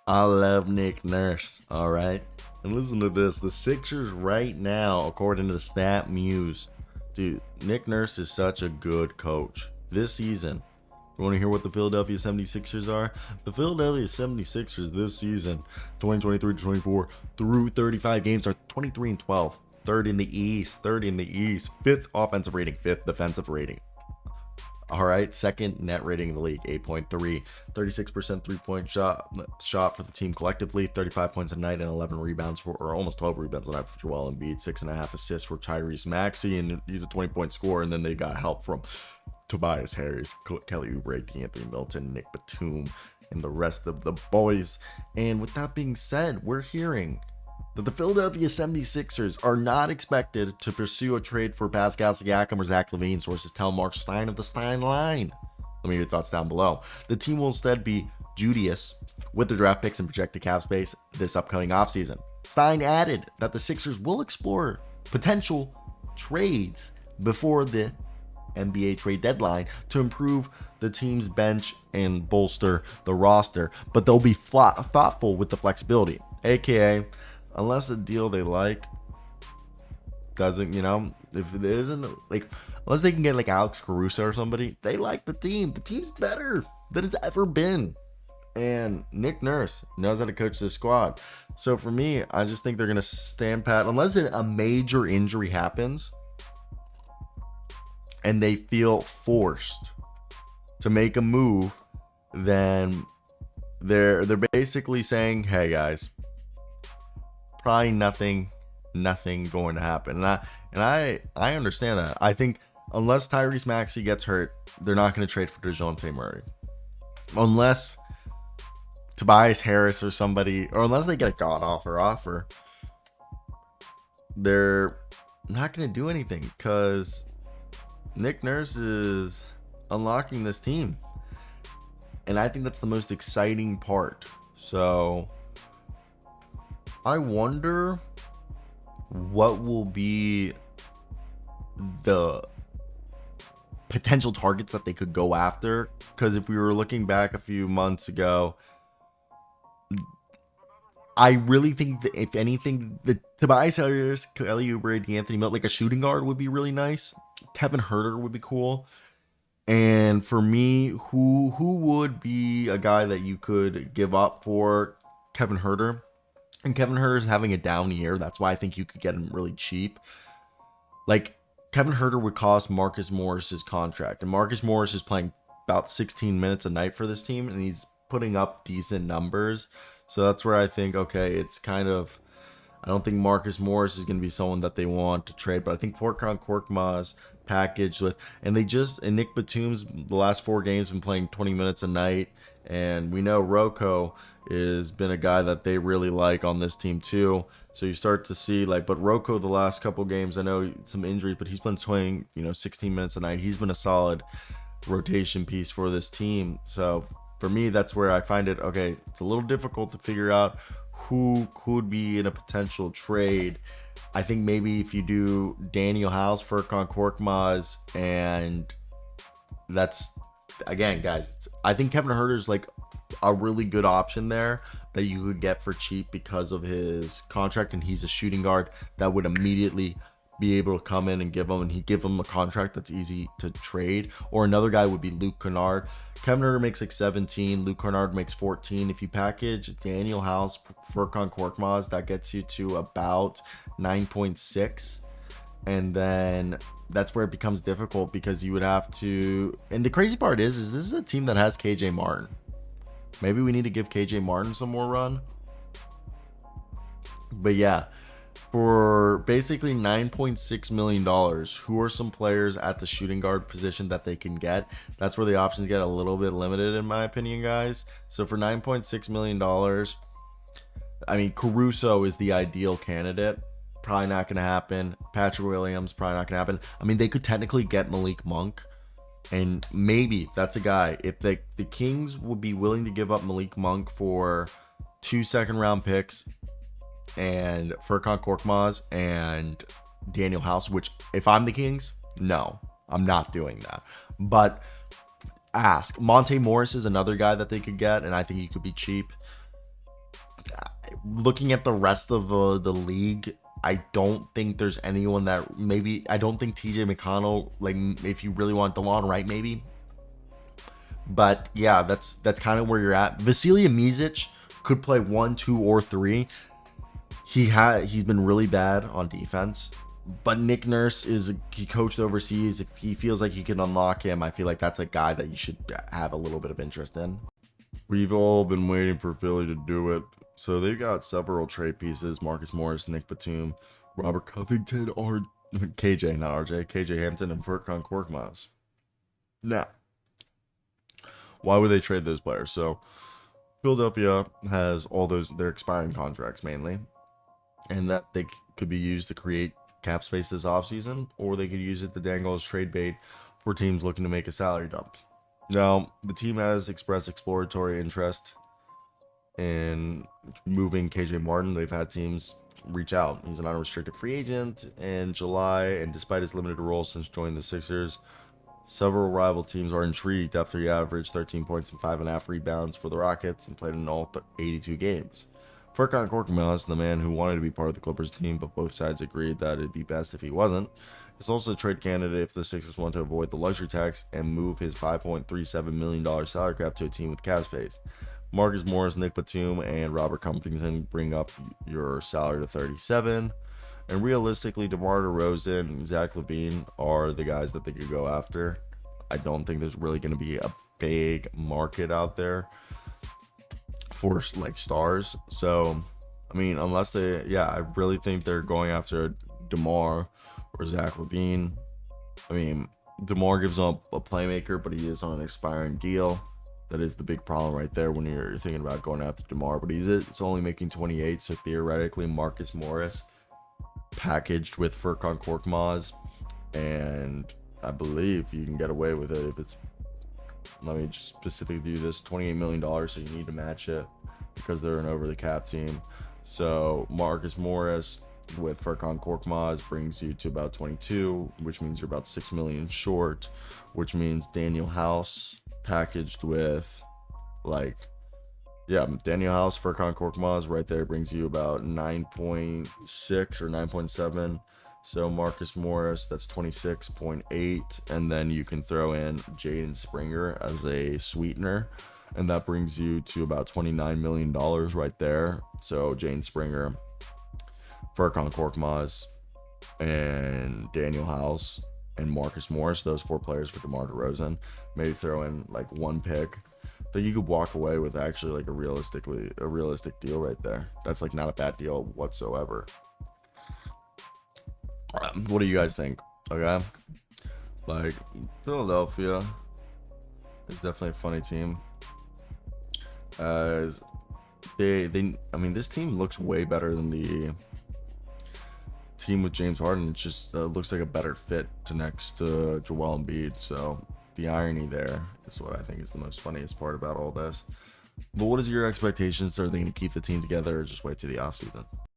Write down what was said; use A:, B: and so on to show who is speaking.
A: I love Nick Nurse, all right? And listen to this. The Sixers right now, according to Stat Muse, dude, Nick Nurse is such a good coach. This season, you want to hear what the Philadelphia 76ers are? The Philadelphia 76ers this season, 2023-24, through 35 games are 23-12. Third in the East, fifth offensive rating, fifth defensive rating. All right, second net rating in the league, 8.3, 36% three-point shot for the team collectively, 35 points a night and 11 rebounds for, or almost 12 rebounds a night for Joel Embiid, 6.5 assists for Tyrese Maxey, and he's a 20-point scorer. And then they got help from Tobias Harris, Kelly Oubre, Anthony Milton, Nick Batum, and the rest of the boys. And with that being said, we're hearing that the Philadelphia 76ers are not expected to pursue a trade for Pascal Siakam or Zach LaVine, sources tell Mark Stein of the Stein Line. Let me hear your thoughts down below. The team will instead be judicious with the draft picks and projected cap space this upcoming offseason. Stein added that the Sixers will explore potential trades before the NBA trade deadline to improve the team's bench and bolster the roster, but they'll be thoughtful with the flexibility, aka unless a deal they like doesn't, if it isn't like, unless they can get like Alex Caruso or somebody, they like the team. The team's better than it's ever been. And Nick Nurse knows how to coach this squad. So for me, I just think they're going to stand pat unless a major injury happens and they feel forced to make a move. Then they're basically saying, hey guys, probably nothing going to happen. And I understand that. I think unless Tyrese Maxey gets hurt, they're not going to trade for DeJounte Murray. Unless Tobias Harris or somebody, or unless they get a god-awful offer, they're not going to do anything because Nick Nurse is unlocking this team. And I think that's the most exciting part. So I wonder what will be the potential targets that they could go after. Because if we were looking back a few months ago, I really think that if anything, the Tobias Harris, Kelly Oubre, Anthony Milton, like a shooting guard would be really nice. Kevin Huerter would be cool. And for me, who would be a guy that you could give up for Kevin Huerter? And Kevin Huerter is having a down year. That's why I think you could get him really cheap. Like, Kevin Huerter would cost Marcus Morris's contract. And Marcus Morris is playing about 16 minutes a night for this team. And he's putting up decent numbers. So that's where I think, okay, it's kind of, I don't think Marcus Morris is going to be someone that they want to trade. But I think Furkan Korkmaz packaged with, and Nick Batum's the last 4 games been playing 20 minutes a night. And we know Rocco has been a guy that they really like on this team too. So you start to see but Rocco the last couple games, I know some injuries, but he's been playing, 16 minutes a night. He's been a solid rotation piece for this team. So for me, that's where I find it, okay, it's a little difficult to figure out who could be in a potential trade. I think maybe if you do Daniel House, Furkan Korkmaz, and that's, again, guys, I think Kevin Huerter is like a really good option there that you could get for cheap because of his contract, and he's a shooting guard that would immediately be able to come in and give him a contract that's easy to trade. Or another guy would be Luke Kennard. Kevin Huerter makes like 17, Luke Kennard makes 14. If you package Daniel House, Furkan Korkmaz, that gets you to about 9.6. And then that's where it becomes difficult because you would have to, and the crazy part is this is a team that has KJ Martin. Maybe we need to give KJ Martin some more run. But yeah, for basically $9.6 million, who are some players at the shooting guard position that they can get? That's where the options get a little bit limited, in my opinion, guys. So for $9.6 million, I mean, Caruso is the ideal candidate. Probably not going to happen. Patrick Williams, probably not going to happen. I mean, they could technically get Malik Monk. And maybe that's a guy. If the Kings would be willing to give up Malik Monk for 2 second-round picks and Furkan Korkmaz and Daniel House, which if I'm the Kings, no, I'm not doing that. But ask. Monte Morris is another guy that they could get, and I think he could be cheap. looking at the rest of the league, I don't think there's anyone that maybe. I don't think TJ McConnell, like, if you really want DeLon Wright, maybe. But yeah, that's kind of where you're at. Vasilija Micic could play 1, 2, or 3. He's been really bad on defense. But Nick Nurse he coached overseas. If he feels like he can unlock him, I feel like that's a guy that you should have a little bit of interest in. We've all been waiting for Philly to do it. So they've got several trade pieces: Marcus Morris, Nick Batum, Robert Covington, KJ, not RJ, KJ Hampton, and Furkan Korkmaz. Now, why would they trade those players? So Philadelphia has all their expiring contracts mainly, and that they could be used to create cap space this offseason, or they could use it to dangle as trade bait for teams looking to make a salary dump. Now, the team has expressed exploratory interest in moving KJ Martin. They've had teams reach out. He's an unrestricted free agent in July, and despite his limited role since joining the Sixers, several rival teams are intrigued after he averaged 13 points and 5.5 rebounds for the Rockets and played in all 82 games. Furkan Korkmaz, the man who wanted to be part of the Clippers team, but both sides agreed that it'd be best if he wasn't, is also a trade candidate if the Sixers want to avoid the luxury tax and move his $5.37 million salary cap to a team with cap space. Marcus Morris, Nick Batum, and Robert Covington bring up your salary to 37. And realistically, DeMar DeRozan and Zach LaVine are the guys that they could go after. I don't think there's really going to be a big market out there for like stars. So, I mean, unless I really think they're going after DeMar or Zach LaVine. I mean, DeMar gives up a playmaker, but he is on an expiring deal. That is the big problem right there when you're thinking about going after DeMar. But it's only making 28, so theoretically, Marcus Morris packaged with Furkan Korkmaz, and I believe you can get away with it if it's, let me just specifically do this, $28 million, so you need to match it because they're an over the cap team. So Marcus Morris with Furkan Korkmaz brings you to about 22, which means you're about $6 million short, which means Daniel House packaged with Daniel House, Furkan Korkmaz right there brings you about 9.6 or 9.7. So Marcus Morris, that's 26.8, and then you can throw in Jaden Springer as a sweetener, and that brings you to about $29 million right there. So Jaden Springer, Furkan Korkmaz, and Daniel House and Marcus Morris, those 4 players for DeMar DeRozan. Maybe throw in like 1 pick that you could walk away with actually like a realistic deal right there. That's like not a bad deal whatsoever. What do you guys think? Okay, like Philadelphia is definitely a funny team. As I mean, this team looks way better than the team with James Harden. It just looks like a better fit to next to Joel Embiid. So the irony there is what I think is the most funniest part about all this. But what is your expectations? Are they going to keep the team together or just wait to the offseason?